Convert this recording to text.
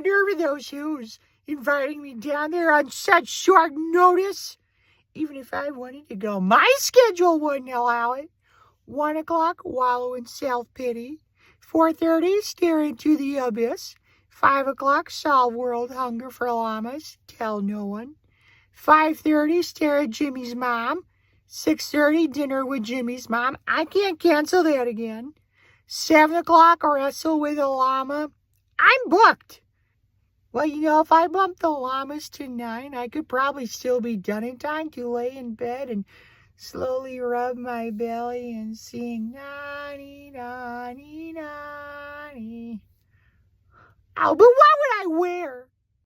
the nerve of those who's inviting me down there on such short notice. Even if I wanted to go, my schedule wouldn't allow it. 1 o'clock, wallow in self-pity. 4:30, stare into the abyss. 5 o'clock, solve world hunger for llamas. Tell no one. 5:30, stare at Jimmy's mom. 6:30, dinner with Jimmy's mom. I can't cancel that again. 7 o'clock, wrestle with a llama. I'm booked. Well, if I bumped the llamas to 9, I could probably still be done in time to lay in bed and slowly rub my belly and sing, "Nani, nani, nani." Oh, but what would I wear?